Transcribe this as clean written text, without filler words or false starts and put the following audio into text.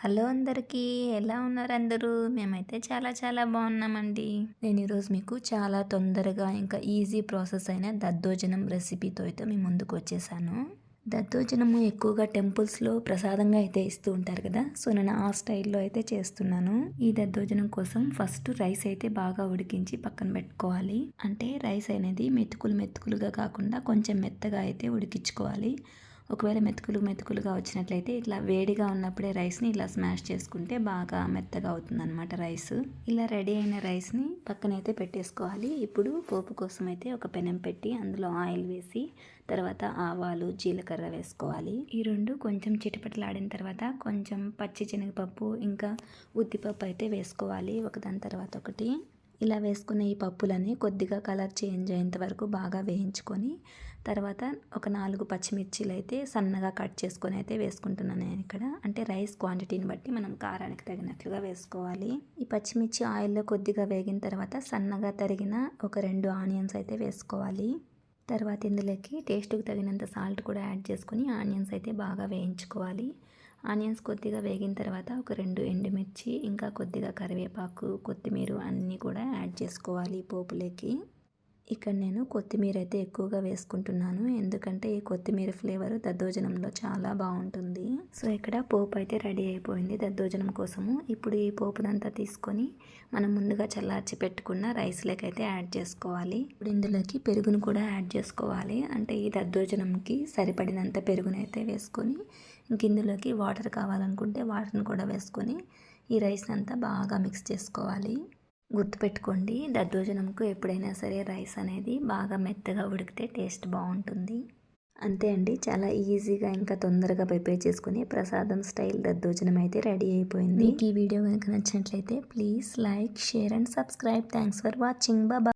Hello అందరికీ, ఎలా ఉన్నారు అందరూ? మేమైతే చాలా చాలా బాగున్నామండి. నేను ఈరోజు మీకు చాలా తొందరగా ఇంకా ఈజీ ప్రాసెస్ అయిన దద్దోజనం రెసిపీతో అయితే మీ ముందుకు వచ్చేసాను. దద్దోజనము ఎక్కువగా టెంపుల్స్లో ప్రసాదంగా అయితే ఇస్తూ ఉంటారు కదా, సో నేను ఆ స్టైల్లో అయితే చేస్తున్నాను. ఈ దద్దోజనం కోసం ఫస్ట్ రైస్ అయితే బాగా ఉడికించి పక్కన పెట్టుకోవాలి. అంటే రైస్ అనేది మెతుకులుగా కాకుండా కొంచెం మెత్తగా అయితే ఉడికించుకోవాలి. ఒకవేళ మెతుకులుగా వచ్చినట్లయితే ఇట్లా వేడిగా ఉన్నప్పుడే రైస్ని ఇలా స్మాష్ చేసుకుంటే బాగా మెత్తగా అవుతుంది అనమాట రైస్. ఇలా రెడీ అయిన రైస్ని పక్కనైతే పెట్టేసుకోవాలి. ఇప్పుడు పోపు కోసం అయితే ఒక పెనం పెట్టి అందులో ఆయిల్ వేసి తర్వాత ఆవాలు జీలకర్ర వేసుకోవాలి. ఈ రెండు కొంచెం చిటపటలాడిన తర్వాత కొంచెం పచ్చి శనగపప్పు ఇంకా ఉద్దిపప్పు అయితే వేసుకోవాలి ఒకదాని తర్వాత ఒకటి. ఇలా వేసుకున్న ఈ పప్పులని కొద్దిగా కలర్ చేంజ్ అయ్యేంత వరకు బాగా వేయించుకొని తర్వాత ఒక 4 పచ్చిమిర్చీలు అయితే సన్నగా కట్ చేసుకొని అయితే వేసుకుంటున్నాను నేను ఇక్కడ. అంటే రైస్ క్వాంటిటీని బట్టి మనం కారానికి తగినట్లుగా వేసుకోవాలి. ఈ పచ్చిమిర్చి ఆయిల్లో కొద్దిగా వేగిన తర్వాత సన్నగా తరిగిన ఒక 2 ఆనియన్స్ అయితే వేసుకోవాలి. తర్వాత ఇందులోకి టేస్ట్కి తగినంత సాల్ట్ కూడా యాడ్ చేసుకొని ఆనియన్స్ అయితే బాగా వేయించుకోవాలి. ఆనియన్స్ కొద్దిగా వేగిన తర్వాత ఒక 2 ఎండుమిర్చి ఇంకా కొద్దిగా కరివేపాకు కొత్తిమీర అన్నీ కూడా యాడ్ చేసుకోవాలి పోపులోకి. ఇక్కడ నేను కొత్తిమీర అయితే ఎక్కువగా వేసుకుంటున్నాను, ఎందుకంటే ఈ కొత్తిమీర ఫ్లేవర్ దద్దోజనంలో చాలా బాగుంటుంది. సో ఇక్కడ పోపు అయితే రెడీ అయిపోయింది దద్దోజనం కోసము. ఇప్పుడు ఈ పోపునంతా తీసుకొని మనం ముందుగా చల్లార్చి పెట్టుకున్న రైస్లోకి అయితే యాడ్ చేసుకోవాలి. ఇప్పుడు ఇందులోకి పెరుగును కూడా యాడ్ చేసుకోవాలి. అంటే ఈ దద్దోజనంకి సరిపడినంత పెరుగునైతే వేసుకొని ఇంక ఇందులోకి వాటర్ కావాలనుకుంటే వాటర్ని కూడా వేసుకొని ఈ రైస్ అంతా బాగా మిక్స్ చేసుకోవాలి. గుర్తుపెట్టుకోండి, దద్దోజనంకు ఎప్పుడైనా సరే రైస్ అనేది బాగా మెత్తగా ఉడికితే టేస్ట్ బాగుంటుంది. అంతే అండి, చాలా ఈజీగా ఇంకా తొందరగా ప్రిపేర్ చేసుకుని ప్రసాదం స్టైల్ దద్దోజనం అయితే రెడీ అయిపోయింది. మీకు ఈ వీడియో కనుక నచ్చినట్లయితే please like, share and subscribe. Thanks for watching. Bye.